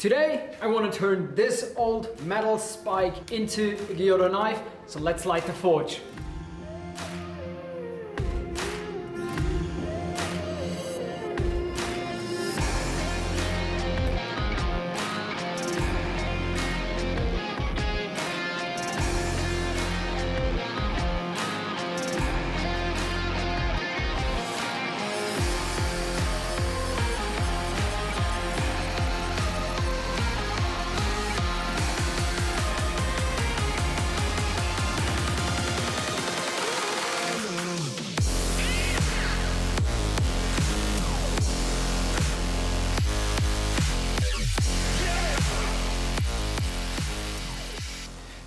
Today I want to turn this old metal spike into a gyuto knife, so let's light the forge.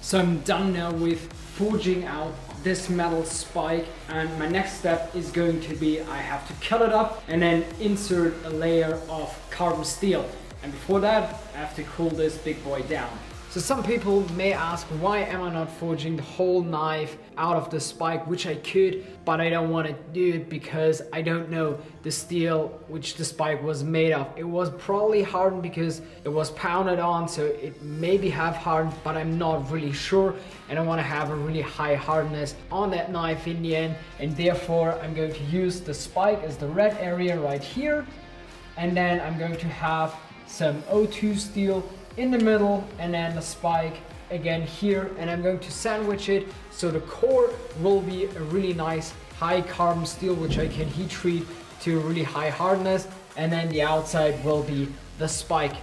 So I'm done now with forging out this metal spike, and my next step is going to be I have to cut it up and then insert a layer of carbon steel. And before that, I have to cool this big boy down. So some people may ask, why am I not forging the whole knife out of the spike, which I could, but I don't want to do it because I don't know the steel which the spike was made of. It was probably hardened because it was pounded on, so it maybe have hardened, but I'm not really sure. And I want to have a really high hardness on that knife in the end, and therefore I'm going to use the spike as the red area right here, and then I'm going to have some O2 steel in the middle, and then the spike again here, and I'm going to sandwich it so the core will be a really nice high carbon steel which I can heat treat to a really high hardness, and then the outside will be the spike.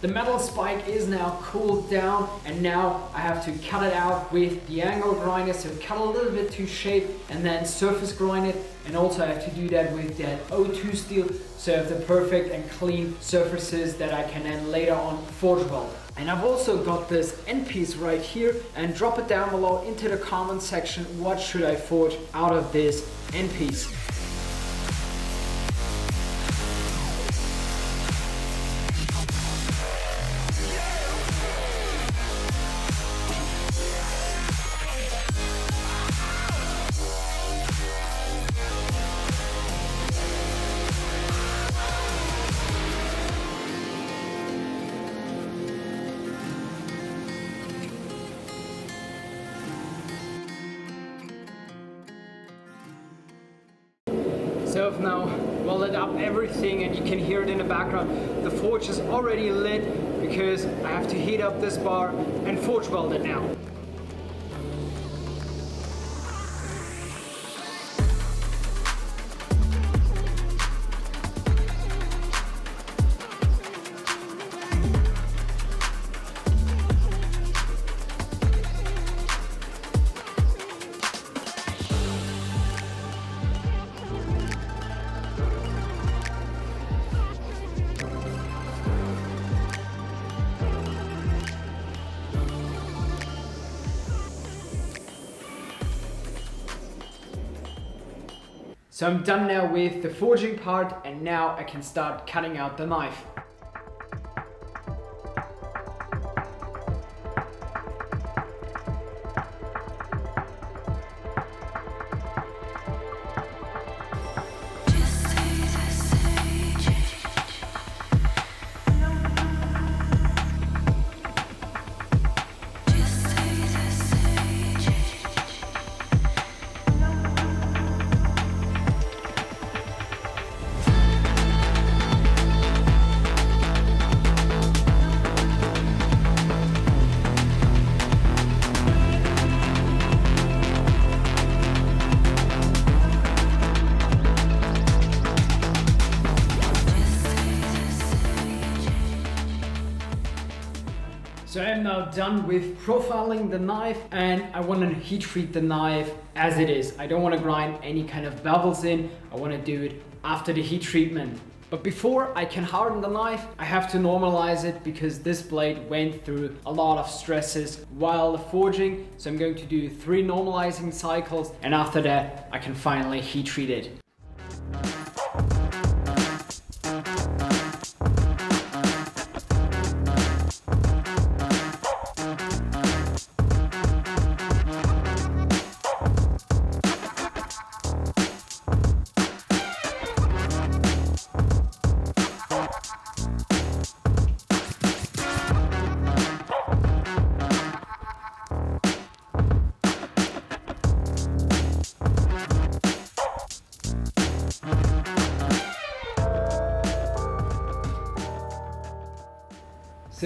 The metal spike is now cooled down, and now I have to cut it out with the angle grinder, so cut a little bit to shape and then surface grind it, and also I have to do that with that O2 steel, so I have the perfect and clean surfaces that I can then later on forge weld. And I've also got this end piece right here, and drop it down below into the comment section, what should I forge out of this end piece. So I've now welded up everything, and you can hear it in the background. The forge is already lit because I have to heat up this bar and forge weld it now. So I'm done now with the forging part, and now I can start cutting out the knife. So I'm now done with profiling the knife, and I want to heat treat the knife as it is. I don't want to grind any kind of bevels in. I want to do it after the heat treatment. But before I can harden the knife, I have to normalize it because this blade went through a lot of stresses while forging. So I'm going to do 3 normalizing cycles, and after that I can finally heat treat it.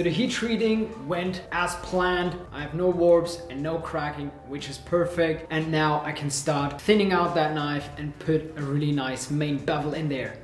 So the heat treating went as planned. I have no warps and no cracking, which is perfect. And now I can start thinning out that knife and put a really nice main bevel in there.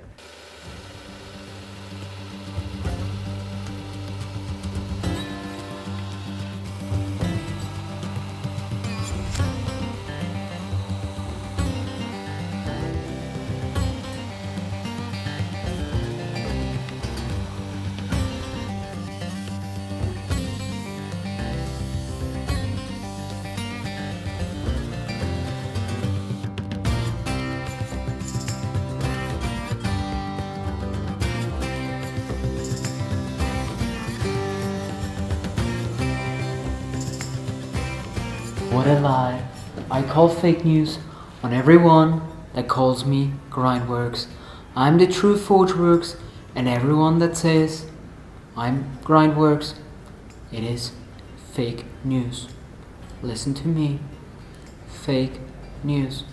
What a lie. I call fake news on everyone that calls me Grindworks. I'm the true Forgeworks, and everyone that says I'm Grindworks, it is fake news. Listen to me. Fake news.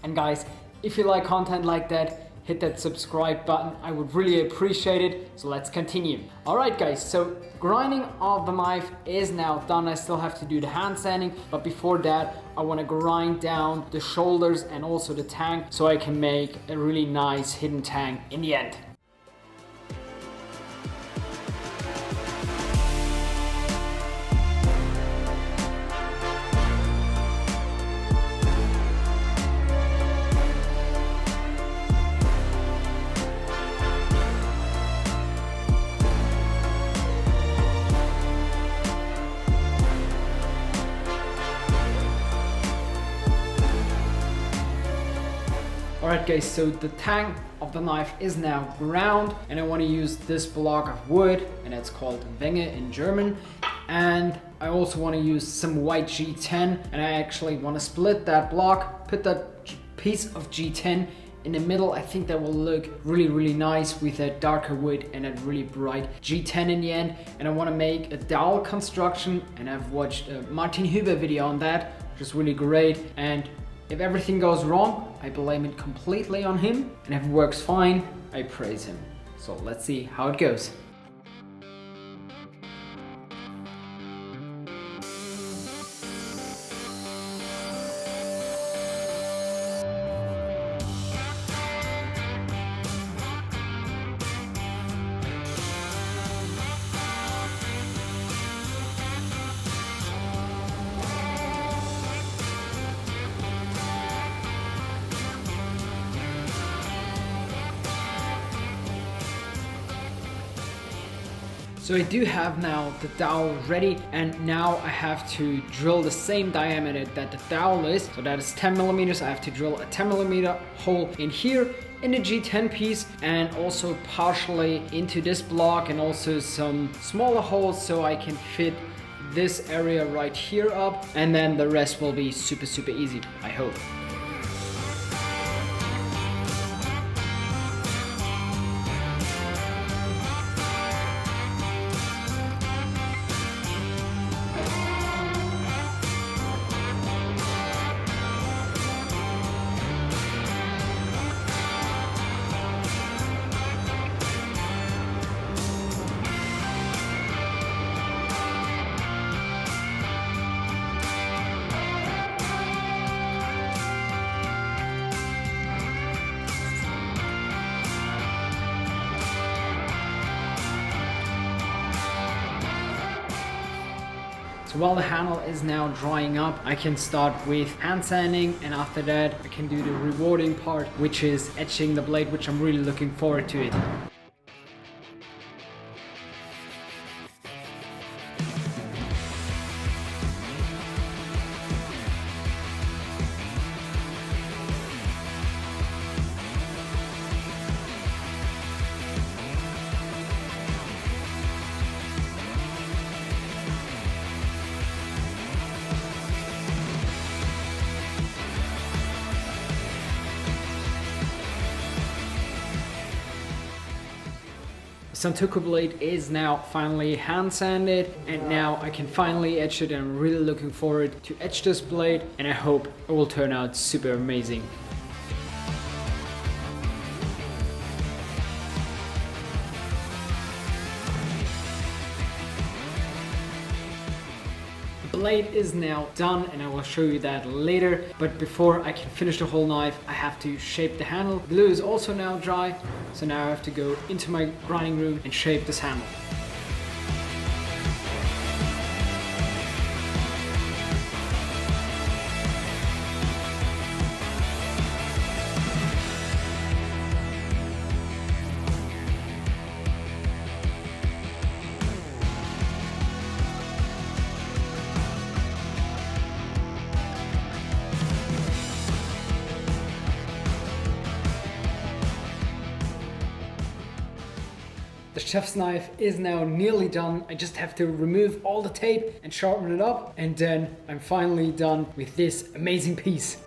And guys, if you like content like that, hit that subscribe button. I would really appreciate it. So let's continue. All right guys, so grinding of the knife is now done. I still have to do the hand sanding, but before that, I want to grind down the shoulders and also the tang so I can make a really nice hidden tang in the end. Alright guys, so the tang of the knife is now ground and I want to use this block of wood, and it's called Wenge in German. And I also want to use some white G10, and I actually want to split that block, put that piece of G10 in the middle. I think that will look really nice with a darker wood and a really bright G10 in the end. And I want to make a dowel construction, and I've watched a Martin Huber video on that, which is really great. And if everything goes wrong, I blame it completely on him, and if it works fine, I praise him. So let's see how it goes. So I do have now the dowel ready, and now I have to drill the same diameter that the dowel is. So that is 10 millimeters. I have to drill a 10 millimeter hole in here in the G10 piece, and also partially into this block, and also some smaller holes so I can fit this area right here up, and then the rest will be super easy, I hope. So while the handle is now drying up, I can start with hand sanding, and after that I can do the rewarding part, which is etching the blade, which I'm really looking forward to it. Santoku blade is now finally hand sanded, and now I can finally etch it, and I'm really looking forward to etch this blade, and I hope it will turn out super amazing. blade is now done and I will show you that later. But before I can finish the whole knife, I have to shape the handle. The glue is also now dry, so now I have to go into my grinding room and shape this handle. The chef's knife is now nearly done. I just have to remove all the tape and sharpen it up, and then I'm finally done with this amazing piece.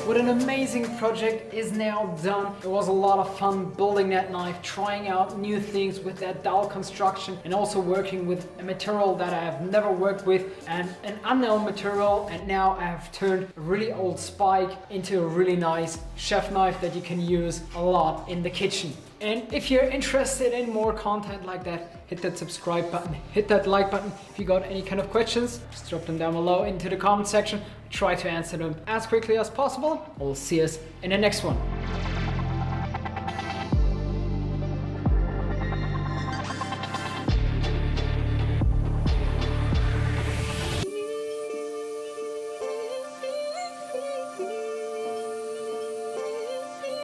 What an amazing project is now done. It was a lot of fun building that knife, trying out new things with that dowel construction, and also working with a material that I have never worked with and an unknown material. And now I have turned a really old spike into a really nice chef knife that you can use a lot in the kitchen. And if you're interested in more content like that, hit that subscribe button, hit that like button. If you got any kind of questions, just drop them down below into the comment section. Try to answer them as quickly as possible. We'll see us in the next one.